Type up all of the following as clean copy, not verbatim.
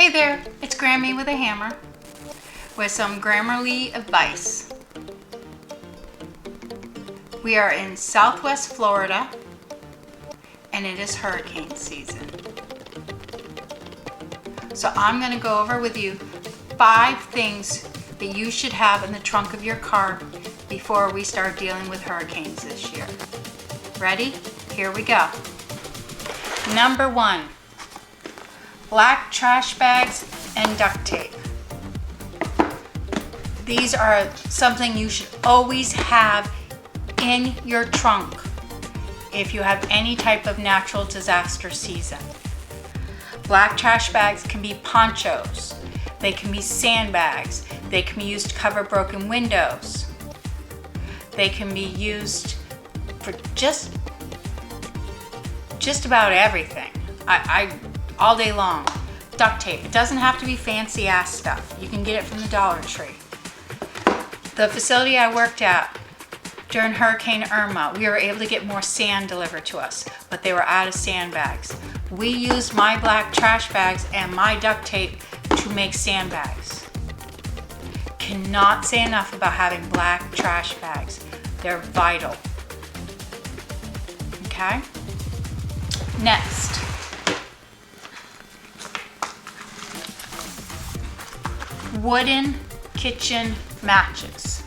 Hey there, it's Grammy with a hammer with some Grammarly advice. We are in Southwest Florida and it is hurricane season. So I'm going to go over with you 5 things that you should have in the trunk of your car before we start dealing with hurricanes this year. Ready? Here we go. Number 1. Black trash bags and duct tape. These are something you should always have in your trunk if you have any type of natural disaster season. Black trash bags can be ponchos, they can be sandbags, they can be used to cover broken windows, they can be used for just about everything. All day long. Duct tape. It doesn't have to be fancy ass stuff. You can get it from the Dollar Tree. The facility I worked at during Hurricane Irma, we were able to get more sand delivered to us, but they were out of sandbags. We used my black trash bags and my duct tape to make sandbags. Cannot say enough about having black trash bags. They're vital. Okay? Next. Wooden kitchen matches.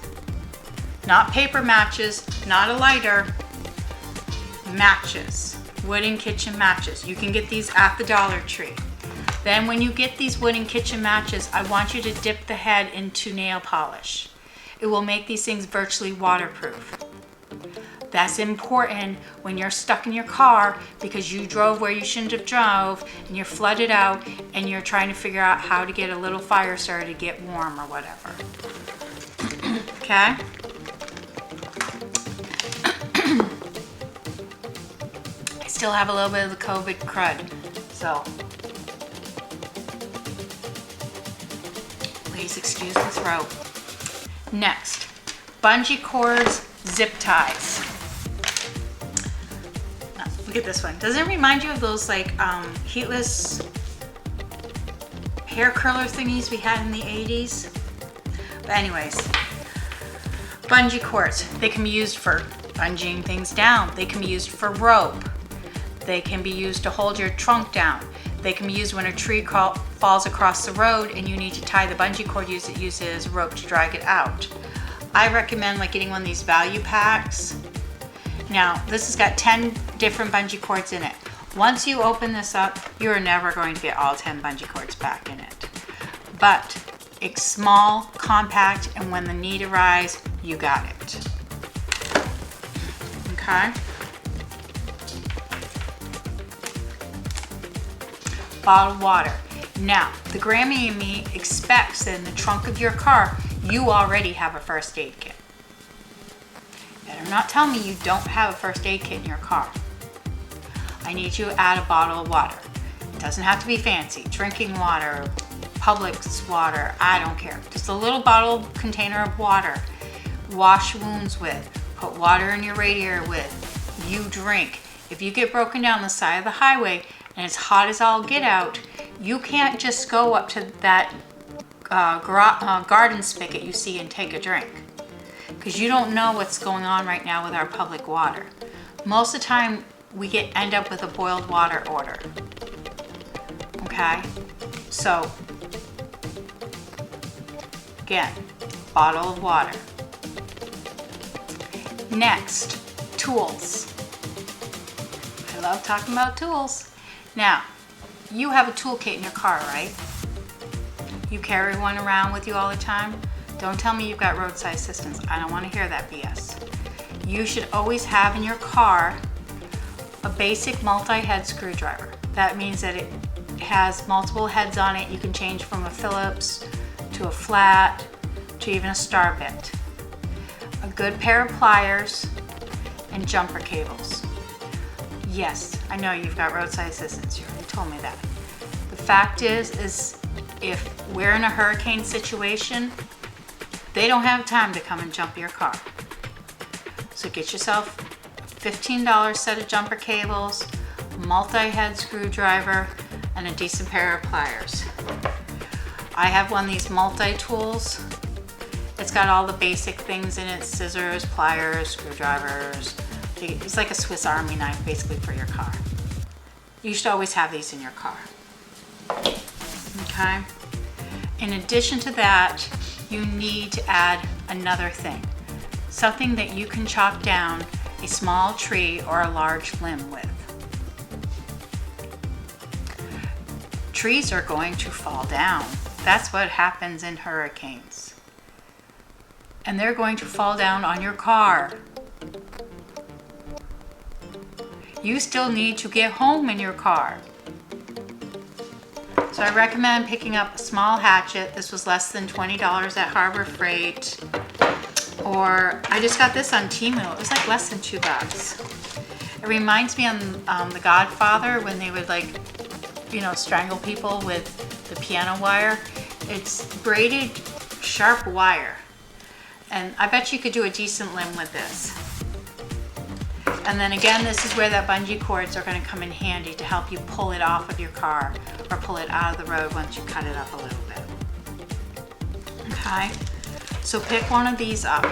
Not paper matches, not a lighter, matches. Wooden kitchen matches. You can get these at the Dollar Tree. Then when you get these wooden kitchen matches, I want you to dip the head into nail polish. It will make these things virtually waterproof. That's important when you're stuck in your car because you drove where you shouldn't have drove and you're flooded out and you're trying to figure out how to get a little fire starter to get warm or whatever. Okay? I still have a little bit of the COVID crud, so please excuse the throat. Next, bungee cords, zip ties. Look at this one. Doesn't it remind you of those like heatless hair curler thingies we had in the 80s? But anyways, bungee cords. They can be used for bungeeing things down. They can be used for rope. They can be used to hold your trunk down. They can be used when a tree falls across the road and you need to tie the bungee cord, use it as rope to drag it out. I recommend like getting one of these value packs. Now, this has got 10 different bungee cords in it. Once you open this up, you are never going to get all 10 bungee cords back in it. But it's small, compact, and when the need arises, you got it. Okay? Bottled water. Now, the Grammy and me expects that in the trunk of your car, you already have a first aid kit. Better not tell me you don't have a first aid kit in your car. I need you to add a bottle of water. It doesn't have to be fancy. Drinking water, Publix water, I don't care. Just a little bottle container of water. Wash wounds with. Put water in your radiator with. You drink. If you get broken down the side of the highway and it's hot as all get out, you can't just go up to that garden spigot you see and take a drink. Because you don't know what's going on right now with our public water. Most of the time, we end up with a boiled water order. Okay? So, again, bottle of water. Next, tools. I love talking about tools. Now, you have a toolkit in your car, right? You carry one around with you all the time? Don't tell me you've got roadside assistance. I don't want to hear that BS. You should always have in your car a basic multi-head screwdriver. That means that it has multiple heads on it. You can change from a Phillips to a flat to even a star bit. A good pair of pliers and jumper cables. Yes, I know you've got roadside assistance. You already told me that. The fact is if we're in a hurricane situation, they don't have time to come and jump your car. So get yourself a $15 set of jumper cables, multi-head screwdriver, and a decent pair of pliers. I have one of these multi-tools. It's got all the basic things in it: scissors, pliers, screwdrivers. It's like a Swiss Army knife basically for your car. You should always have these in your car. Okay? In addition to that, you need to add another thing. Something that you can chop down a small tree or a large limb with. Trees are going to fall down. That's what happens in hurricanes. And they're going to fall down on your car. You still need to get home in your car. So I recommend picking up a small hatchet. This was less than $20 at Harbor Freight. Or I just got this on Temu. It was like less than $2. It reminds me on The Godfather when they would strangle people with the piano wire. It's braided sharp wire. And I bet you could do a decent limb with this. And then again, this is where that bungee cords are going to come in handy to help you pull it off of your car or pull it out of the road once you cut it up a little bit. Okay, so pick one of these up.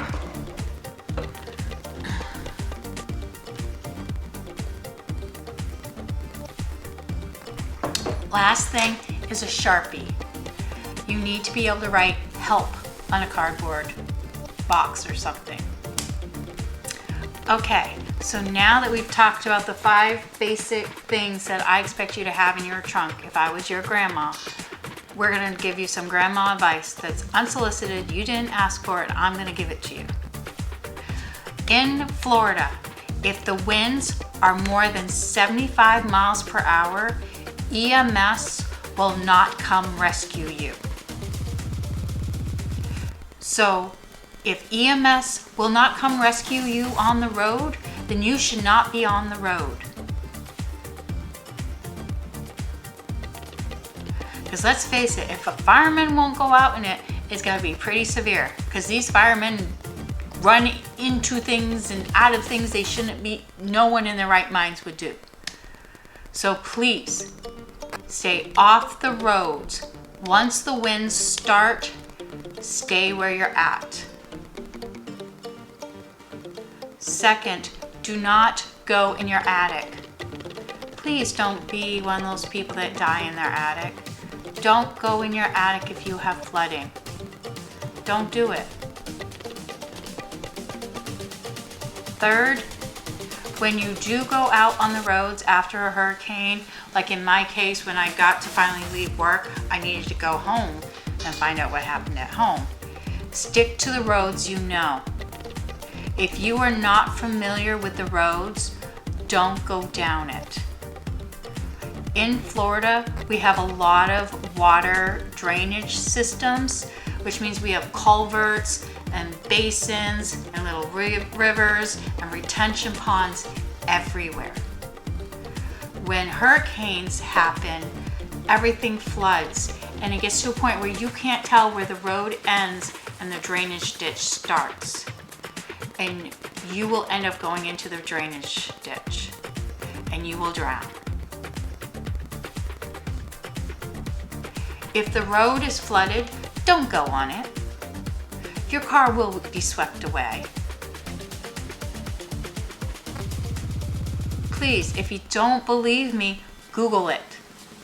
Last thing is a Sharpie. You need to be able to write help on a cardboard box or something. Okay, so now that we've talked about the 5 basic things that I expect you to have in your trunk, if I was your grandma, we're gonna give you some grandma advice that's unsolicited, you didn't ask for it, I'm gonna give it to you. In Florida, if the winds are more than 75 miles per hour, EMS will not come rescue you. So if EMS will not come rescue you on the road, then you should not be on the road. Because let's face it, if a fireman won't go out in it, it's gonna be pretty severe. Because these firemen run into things and out of things they shouldn't be, no one in their right minds would do. So please, stay off the roads. Once the winds start, stay where you're at. Second, do not go in your attic. Please don't be one of those people that die in their attic. Don't go in your attic if you have flooding. Don't do it. Third, when you do go out on the roads after a hurricane, like in my case, when I got to finally leave work, I needed to go home and find out what happened at home. Stick to the roads you know. If you are not familiar with the roads, don't go down it. In Florida, we have a lot of water drainage systems, which means we have culverts and basins and little rivers and retention ponds everywhere. When hurricanes happen, everything floods and it gets to a point where you can't tell where the road ends and the drainage ditch starts. And you will end up going into the drainage ditch and you will drown. If the road is flooded, don't go on it. Your car will be swept away. Please, if you don't believe me, Google it,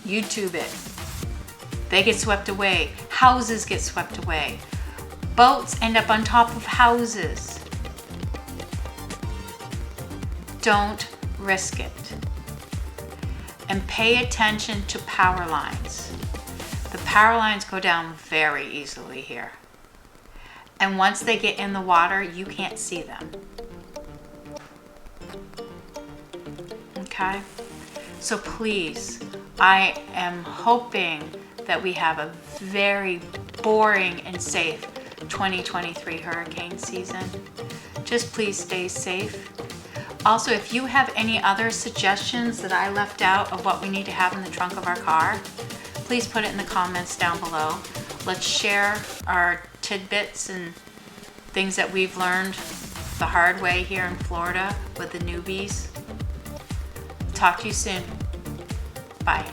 YouTube it. They get swept away. Houses get swept away. Boats end up on top of houses. Don't risk it. And pay attention to power lines. The power lines go down very easily here. And once they get in the water, you can't see them. Okay? So please, I am hoping that we have a very boring and safe 2023 hurricane season. Just please stay safe. Also, if you have any other suggestions that I left out of what we need to have in the trunk of our car, please put it in the comments down below. Let's share our tidbits and things that we've learned the hard way here in Florida with the newbies. Talk to you soon. Bye.